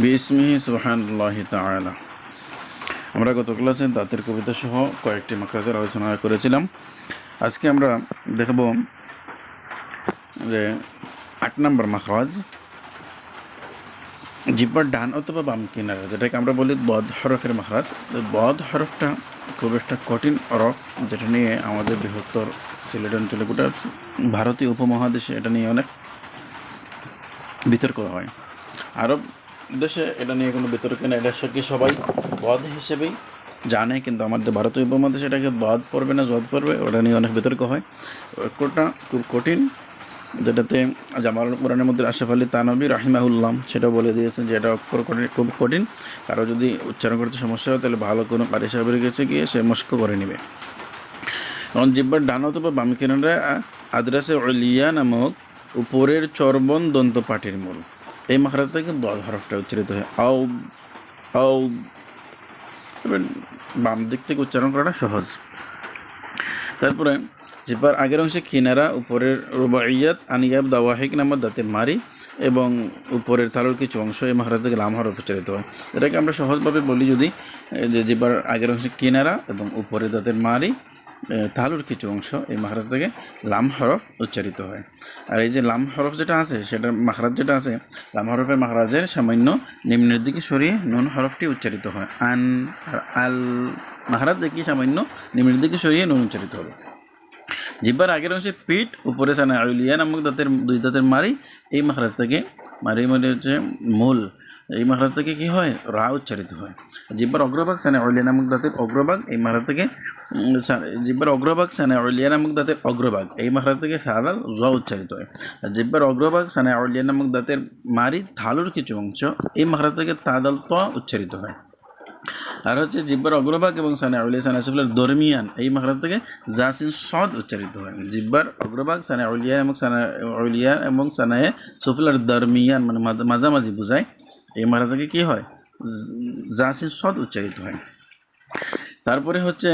বিসমিহি সুবহানাল্লাহি তাআলা। আমরা গত ক্লাসে দাঁতের কবিতা সহ কয়েকটি মাখরাজের আলোচনা করেছিলাম। আজকে আমরা দেখব যে ৮ নম্বর মাখরাজ, জিহ্বার ডান অথবা বাম কিনারা, যেটাকে আমরা বলি বদ হরফের মাখরাজ। বদ হরফটা খুব একটা কঠিন হরফ, যেটা নিয়ে আমাদের বৃহত্তর সিলেট অঞ্চলে গোটা ভারতীয় উপমহাদেশে এটা নিয়ে অনেক বিতর্ক হয়। আরব দেশে এটা নিয়ে কোনো বিতর্ক নেই, এটা সবাই বদ হিসেবেই জানে, কিন্তু আমাদের ভারতীয় উপমহাদেশে এটাকে বদ পড়বে না জদ পড়বে, ওটা নিয়ে অনেক বিতর্ক হয়। কোটা খুব কঠিন, যেটাতে জামাল কোরআনের মধ্যে আশরাফ আলী তানভী রাহিমাহুল্লাহ সেটা বলে দিয়েছেন যে এটা অক্ষর কঠিন, খুব কঠিন। কারো যদি উচ্চারণ করতে সমস্যা হয় তাহলে ভালো কোনো কারি সাহেবের কাছে গিয়ে সে মস্ক করে নেবে। কারণ জিহ্বার ডান অথবা বাম কিনারা আদ্রাসে উলিয়া নামক উপরের চর্বণ দন্ত পাটির মূল, এই মাখরাজ থেকে বদ হরফটা উচ্চারিত হয়। আও আও, বাম দিক থেকে উচ্চারণ করাটা সহজ। তারপরে জিহ্বার আগের অংশে কিনারা, উপরের রুবাইয়াত আনিয়াব দাওয়াহিক নামক দাঁতের মারি এবং উপরের তালুর কিছু অংশ এই মাখরাজ থেকে লাম হরফ উচ্চারিত হয়। এটাকে আমরা সহজভাবে বলি যদি, যে জিহ্বার আগের অংশে কিনারা এবং উপরের দাঁতের মারি, তালুর কিছু অংশ এই মাখরাজ থেকে লাম হরফ উচ্চারিত হয়। আর এই যে লাম হরফ যেটা আছে, সেটার মাখরাজ যেটা আছে, লাম হরফের মাখরাজের সামান্য নিম্নের দিকে সরিয়ে নুন হরফটি উচ্চারিত হয়। আন আর আল মাখরাজ দেখি সামান্য নিম্নের দিকে সরিয়ে নুন উচ্চারিত হবে। জিহ্বার আগের অংশে পিঠ, উপরে সানা আউলিয়া নামক দাঁতের দুই দাঁতের মারি, এই মাখরাজ থেকে মারি মানে হচ্ছে মূল, এই মাখরাজ থেকে কী হয়, রা উচ্চারিত হয়। জিহ্বার অগ্রভাগ সানা আউলিয়া নামক দাঁতের অগ্রভাগ, এই মাখরাজ থেকে জিহ্বার অগ্রভাগ সানা আউলিয়া নামক দাঁতের অগ্রভাগ, এই মাখরাজ থেকে সাদাল জ উচ্চারিত হয়। জিহ্বার অগ্রভাগ সানা আউলিয়া নামক দাঁতের মারি থালুর কিছু অংশ, এই মাখরাজ থেকে তাদাল ত উচ্চারিত হয়। আর হচ্ছে জিহ্বার অগ্রভাগ এবং সানা আউলিয়া সানা সুফলার দরমিয়ান, এই মাখরাজ থেকে জাসিন সদ উচ্চারিত হয়। জিহ্বার অগ্রভাগ সানা আউলিয়া এবং সানায়ে সুফলার দরমিয়ান মানে মাঝামাঝি বোঝায়, এই মাখরাজ থেকে কী হয়, জাসিন সদ উচ্চারিত হয়। তারপরে হচ্ছে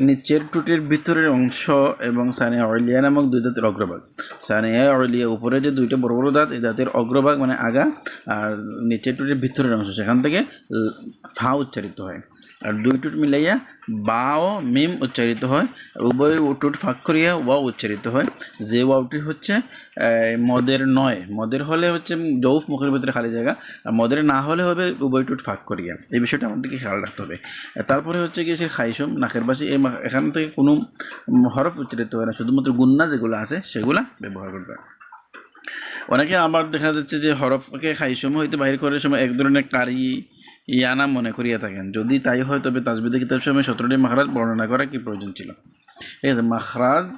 নিচের টুটির ভিতরের অংশ এবং সানিয়া অলিয়া নামক দুই দাঁতের অগ্রভাগ। সানিয়া অলিয়া উপরে যে দুইটা বড় বড় দাঁত, এই দাঁতের অগ্রভাগ মানে আগা, আর নিচের টুটির ভিতরের অংশ, সেখান থেকে ফা উচ্চারিত হয়। আর দুই টুট মিলাইয়া বা ও মিম উচ্চারিত হয়। উভয় টুট ফাঁক করিয়া ওয়াও উচ্চারিত হয়। যে ওয়াওটি হচ্ছে মদের নয়, মদের হলে হচ্ছে জৌফ মুখের ভিতরে খালি জায়গা, আর মদের না হলে হবে উভয় টুট ফাঁক করিয়া। এই বিষয়টা আমাদেরকে খেয়াল রাখতে হবে। তারপরে হচ্ছে গিয়ে সে খাইসম নাকের পাশে, এই এখান থেকে কোনো হরফ উচ্চারিত হয় না, শুধুমাত্র গুন্না যেগুলো আছে সেগুলা ব্যবহার করতে হয়। অনেকে আবার দেখা যাচ্ছে যে হরফকে খাইসম হইতে বাহির করার সময় এক ধরনের কারি ইয়ানা মনে করিয়া থাকেন। যদি তাই হয় তবে তাজবিদে কিতাব সময় 17টি মাখরাজ বর্ণনা করা কি প্রয়োজন ছিল। ঠিক আছে, মাখরাজ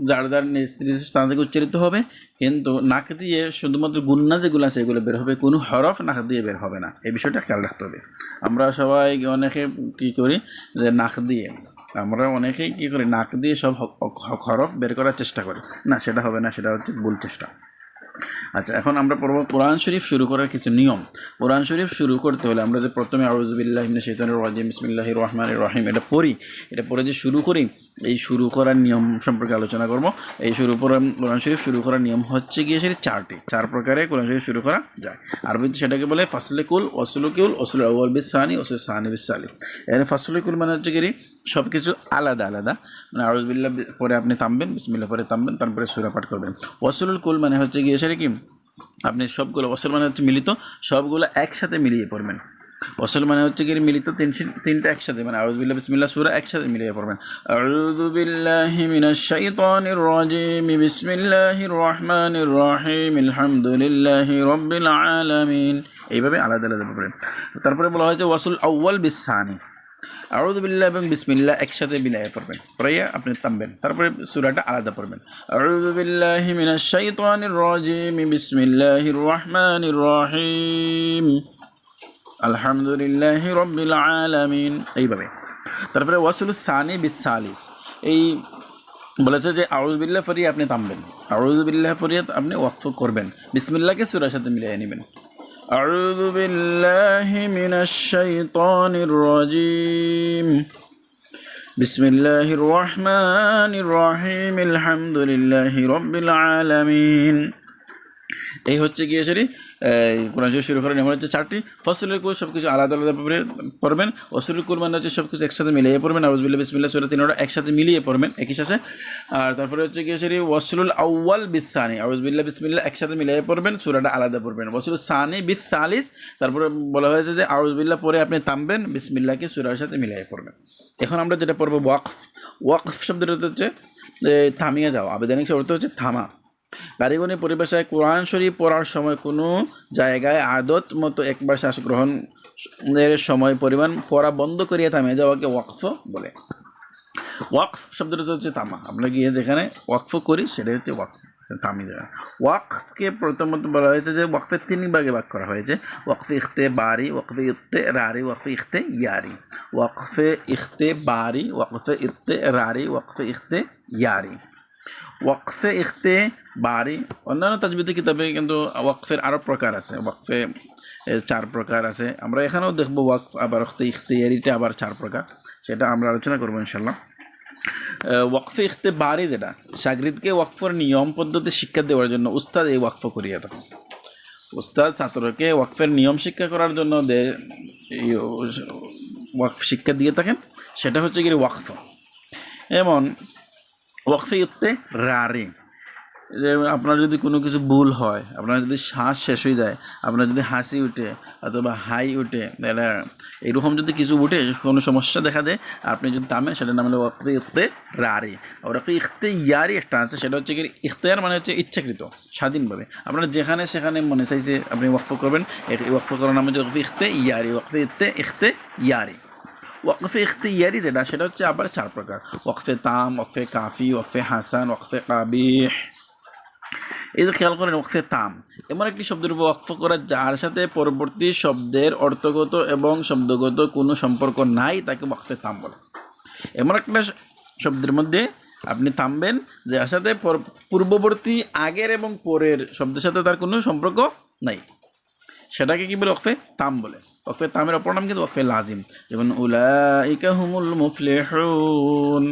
যার যার স্থান থেকে উচ্চারিত হবে, কিন্তু নাক দিয়ে শুধুমাত্র গুন্না যেগুলো আছে এগুলো বের হবে, কোনো হরফ নাক দিয়ে বের হবে না, এই বিষয়টা খেয়াল রাখতে হবে। আমরা সবাই অনেকে কী করি যে নাক দিয়ে, আমরা অনেকেই কী করি নাক দিয়ে সব হরফ বের করার চেষ্টা করি, না সেটা হবে না, সেটা হচ্ছে ভুল চেষ্টা। আচ্ছা, এখন আমরা পড়ব কোরআন শরীফ শুরু করার কিছু নিয়ম। কোরআন শরীফ শুরু করতে হলে আমরা যে প্রথমে আউযু বিল্লাহি মিনাশ শাইতানির রাজিম বিসমিল্লাহির রহমানির রহিম এটা পড়ি, এটা পড়ে যে শুরু করি, এই শুরু করার নিয়ম সম্পর্কে আলোচনা করব। এই কোরআন শরীফ শুরু করার নিয়ম হচ্ছে গিয়ে সেটি চার প্রকারে কোরআন শরীফ শুরু করা যায়। আরবিতে সেটাকে বলে ফাসলিকুল, ওসলুকুল, ওসুল আউয়াল বিসানি, ওসুল সানি বিসালি। এখানে ফাসলিকুল মানে হচ্ছে কি সব কিছু আলাদা আলাদা, মানে আউযু বিল্লাহ পরে আপনি থামবেন, বিসমিল্লাহ পরে থামবেন, তারপরে সূরা পাঠ করবেন। ওসলুল কুল মানে হচ্ছে গিয়ে সেটা কি, আপনি সবগুলো ওসল মানে হচ্ছে মিলিত, সবগুলো একসাথে মিলিয়ে পড়বেন। ওসল মানে হচ্ছে কি মিলিত তিনটা একসাথে, মানে আউযু বিল্লাহি বিসমিল্লাহ সূরা একসাথে মিলিয়ে পড়বেন। আউযু বিল্লাহি মিনাশ শাইতানির রাজিম বিসমিল্লাহির রহমানির রহিম আলহামদুলিল্লাহি রাব্বিল আলামিন, এইভাবে আলাদা আলাদা পড়বেন। তারপরে বলা হয়েছে ওয়াসুল আউয়াল বিসানি, আউযু বিল্লাহ এবং বিসমিল্লাহ একসাথে মিলিয়ে পড়বেন, পড়াইয়া আপনি থামবেন, তারপরে সূরাটা আলাদা পড়বেন। আউযু বিল্লাহি মিনাশ শাইতানির রাজিম বিসমিল্লাহির রহমানির রহিম আলহামদুলিল্লাহি রাব্বিল আলামিন, এইভাবে। তারপরে ওয়াসুলুস সানি বিসালিস, এই বলেছে যে আউযু বিল্লাহ পড়িয়ে আপনি থামবেন, আউযু বিল্লাহ পড়িয়ে আপনি ওয়াকফ করবেন, বিসমিল্লাহকে সূরার সাথে মিলিয়ে নেবেন। আউযু বিল্লাহি মিনাশ শাইতানির রাজিম বিসমিল্লাহির রহমানির রহিম আলহামদুলিল্লাহি রাব্বিল আলামিন, এই হচ্ছে গিয়ে সেটি কোরআন শরীফ শুরু করার নিয়ম হচ্ছে 4টি। ফসলের কুল সব কিছু আলাদা আলাদা পড়বেন। ওসুলুল কুল মানে হচ্ছে সব কিছু একসাথে মিলিয়ে পড়বেন। আউযুবিল্লাহি বিসমিল্লাহ সূরা 3 একসাথে মিলিয়ে পড়বেন একই সাথে। আর তারপরে হচ্ছে গিয়ে সেটি ওয়াসলুল আউয়াল বিসানি, আউযুবিল্লাহি বিসমিল্লাহ একসাথে মিলিয়ে পড়বেন, সূরাটা আলাদা পড়বেন। ওয়াসলুল সানি বিসালিস, তারপরে বলা হয়েছে যে আউযুবিল্লাহ পরে আপনি থামবেন, বিসমিল্লাহকে সূরার সাথে মিলিয়ে পড়বেন। এখন আমরা যেটা পড়বো ওয়াকফ। ওয়াকফ শব্দটা হচ্ছে থামিয়ে যাওয়া, আবেদনিক শব্দ হচ্ছে থামা। কারিগরি পরিভাষায় কোরআন শরীফ পড়ার সময় কোনো জায়গায় আদত মতো একবার শ্বাস গ্রহণের সময় পরিমাণ পড়া বন্ধ করিয়া থামিয়ে যাওয়াকে ওয়াকফ বলে। ওয়াকফ শব্দটা হচ্ছে থামা, আমরা গিয়ে যেখানে ওয়াকফ করি সেটাই হচ্ছে ওয়াকফ, থামিয়ে দেওয়া। ওয়াকফকে প্রথমত বলা হয়েছে যে ওয়াকফের 3 ভাগে ভাগ করা হয়েছে: ওয়াকফে ইখতেবারি, ওয়াকফে ইত্তেরারি, ওয়াকফে ইখতেয়ারি। ওয়াকফে ইখতেবারি, ওয়াকফে ইত্তেরারি, ওয়াকফে ইখতেয়ারি। ওয়াকফে ইখতেবারি অন্যান্য তাজবিদি কিতাবে কিন্তু ওয়াকফের আরও প্রকার আছে। ওয়াকফে 4 প্রকার আছে। আমরা এখানেও দেখবো ওয়াকফ আবার ইখতিয়ারিটা আবার 4 প্রকার, সেটা আমরা আলোচনা করবো ইনশাল্লাহ। ওয়াকফে ইখতেবারি যেটা, শাগরিদকে ওয়াকফের নিয়ম পদ্ধতি শিক্ষা দেওয়ার জন্য উস্তাদ এই ওয়াকফ করিয়া থাকেন। উস্তাদ ছাত্রকে ওয়াকফের নিয়ম শিক্ষা করার জন্য ওয়াকফ শিক্ষা দিয়ে থাকেন, সেটা হচ্ছে কি ওয়াকফ। এমন ওয়াকফে ইত্তেরারি, যে আপনার যদি কোনো কিছু ভুল হয়, আপনার যদি শ্বাস শেষ হয়ে যায়, আপনার যদি হাসি উঠে অথবা হাই উঠে, তাহলে এইরকম যদি কিছু উঠে, কোনো সমস্যা দেখা দেয়, আপনি যদি থামেন, সেটার নাম হলো ওয়াকফে ইত্তেরারি। আর ওয়াকফে ইখতিয়ারি একটা আছে, সেটা হচ্ছে কি ইখতিয়ার মানে হচ্ছে ইচ্ছাকৃত, স্বাধীনভাবে আপনার যেখানে সেখানে মনে চাইছে আপনি ওয়াকফ করবেন। এই ওয়াকফ করার নাম হচ্ছে ওয়াকফে ইখতিয়ারি। ওয়াকফে ইখতিয়ারি। ওয়াকফে ইখতিয়ারি যেটা, সেটা হচ্ছে আবার 4 প্রকার: ওয়াকফে তাম, ওয়াকফে কাফি, ওয়াকফে হাসান, ওয়াকফে কাবিহ। এই যে খেয়াল করেন, ওয়াকফে তাম এমন একটি শব্দের উপর ওয়াকফ করা যার সাথে পরবর্তী শব্দের অর্থগত এবং শব্দগত কোনো সম্পর্ক নাই, তাকে ওয়াকফে তাম বলে। এমন একটা শব্দের মধ্যে আপনি থামবেন যার সাথে পূর্ববর্তী আগের এবং পরের শব্দের সাথে তার কোনো সম্পর্ক নাই, সেটাকে কি বলে? ওয়াকফে তাম বলে। ওয়াকফে তামের অপর নাম কিন্তু ওয়াকফে লাজিম। যেমন উলাইকা হুমুল মুফলিহুন,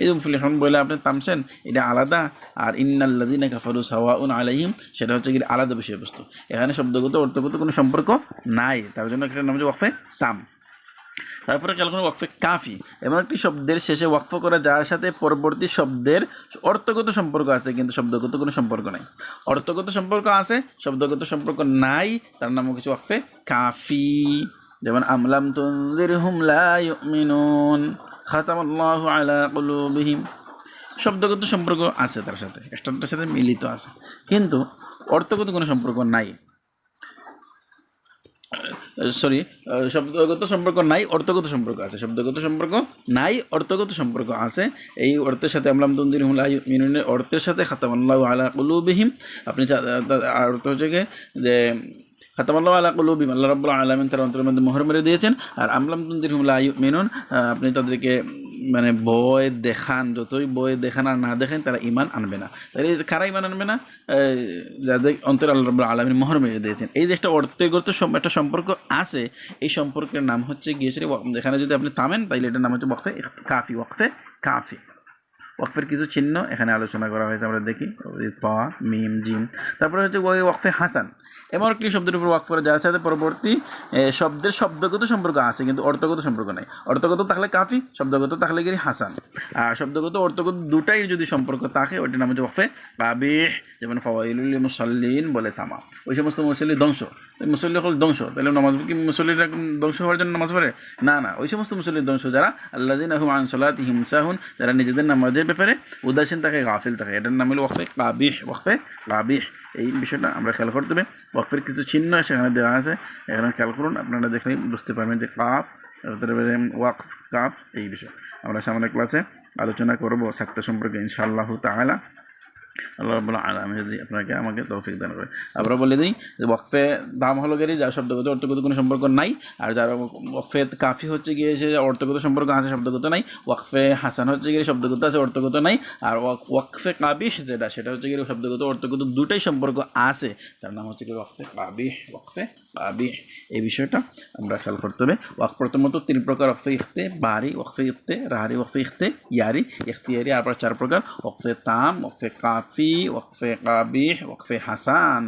এই মুফলিহুন বলে আপনি থামছেন, এটা আলাদা। আর ইন্নাল্লাযীনা কাফারু সাওয়াউন আলাইহিম, সেটা হচ্ছে কি আলাদা বিষয়বস্তু। এখানে শব্দগত অর্থগত কোনো সম্পর্ক নাই, তার জন্য এটার নাম হচ্ছে ওয়াকফে তাম। তারপরে খেয়াল করুন ওয়াকফে কাফি, এমন একটি শব্দের শেষে ওয়াকফ করা যার সাথে পরবর্তী শব্দের অর্থগত সম্পর্ক আছে কিন্তু শব্দগত কোনো সম্পর্ক নাই। অর্থগত সম্পর্ক আছে, শব্দগত সম্পর্ক নাই, তার নাম হচ্ছে ওয়াকফে কাফি। যেমন আমলাম তুনজিরহুম লা ইউমিনুন, খাতামাল্লাহু আলা কুলুবিহিম। শব্দগত সম্পর্ক আছে তার সাথে, একটার সাথে মিলিত আছে, কিন্তু অর্থগত কোনো সম্পর্ক নাই। শব্দগত সম্পর্ক নাই, অর্থগত সম্পর্ক আছে। শব্দগত সম্পর্ক নাই, অর্থগত সম্পর্ক আছে। এই অর্থের সাথে আমলাম তুনজিরহুম লা ইউমিনুনের অর্থের সাথে খাতামাল্লাহু আলা কুলুবিহিম, আপনি অর্থ হচ্ছে যে খাতামাল্লাহু আলা কুলুবিহিম, আল্লাহ রাব্বুল আলামিন তার অন্তরের মধ্যে মোহর মেরে দিয়েছেন। আর আমলাম তুনজিরহুম লা ইউমিনুন, আপনি তাদেরকে মানে ভয় দেখান, যতই ভয় দেখান আর না দেখেন, তারা ঈমান আনবে না। তাহলে কারা ঈমান আনবে না? যাদের অন্তরে আল্লাহ রাব্বুল আলামিন মোহর মেরে দিয়েছেন। এই যে একটা অর্থগত একটা সম্পর্ক আছে, এই সম্পর্কের নাম হচ্ছে গিয়েছে, এখানে যদি আপনি থামেন তাইলে এটার নাম হচ্ছে ওয়াকফে কাফি। ওয়াকফে কাফি। ওয়াকফের কিছু চিহ্ন এখানে আলোচনা করা হয়েছে, আমরা দেখি তা, মিম, জিম। তারপরে হচ্ছে ওয়াকফে হাসান, এমন একটি শব্দের উপর ওয়াকফ করা যার সাথে পরবর্তী শব্দের শব্দগত সম্পর্ক আছে কিন্তু অর্থগত সম্পর্ক নাই। অর্থগত থাকলে কাফি, শব্দগত থাকলে গিয়ে হাসান। আর শব্দগত অর্থগত দুটাই যদি সম্পর্ক থাকে, ওইটার নাম হচ্ছে ওয়াকফে কাবিহ। যেমন ফাওয়াইলুল লিল মুসাল্লিন বলে থামা, ওই সমস্ত মুসল্লি ধ্বংস। মুসল্লি হল ধ্বংস, তাহলে নামাজ কি মুসল্লিরা ধ্বংস হওয়ার জন্য নামাজ পড়ে? না, ওই সমস্ত মুসল্লির ধ্বংস যারা আল্লাযীনা হুম আন সালাতিহিম সাহুন, যারা নিজেদের নামাজের ব্যাপারে উদাসীন থাকে, গাফিল থাকে, এটার নাম হলো ওয়াকফে কাবিহ। ওয়াকফে কাবিহ, এই বিষয়টা আমরা খেয়াল করতে হবে। ওয়াকফের কিছু চিহ্ন সেখানে দেওয়া আছে, এখানে খেয়াল করুন, আপনারা দেখলেই বুঝতে পারবেন যে কাফ, ওয়াকফ, কাফ, এই বিষয় আমরা সামনের ক্লাসে আলোচনা করবো ছাত্র সম্পর্কে ইনশাআল্লাহ তাআলা। আল্লাহ রাব্বুল আলামিন যদি আমাকে তৌফিক দান করে। আমরা বলে দিই যে ওয়াকফে দাম হলো গিয়ে যার শব্দগত অর্থগত কোনো সম্পর্ক নাই, আর যার ওয়াকফে কাফি হচ্ছে গিয়ে সে অর্থগত সম্পর্ক আছে, শব্দগত নাই। ওয়াকফে হাসান হচ্ছে গিয়ে শব্দগত আছে, অর্থগত নাই। আর ওয়াকফে কাবিহ যেটা, সেটা হচ্ছে গিয়ে শব্দগত অর্থগত দুটাই সম্পর্ক আছে, তার নাম হচ্ছে গিয়ে ওয়াকফে কাবিহ। ওয়াকফে কাবিহ, এই বিষয়টা আমরা খেয়াল করতে হবে। প্রথমত 3 প্রকার: ওয়াকফে ইখতেবারি, ওয়াকফে ইত্তেরারি, ওয়াকফে ইখতিয়ারি। ইখতিয়ারি আবার 4 প্রকার: ওয়াকফে তাম, ওয়াকফে কাফি, ওয়াকফে কাবিহ, ওয়াকফে হাসান।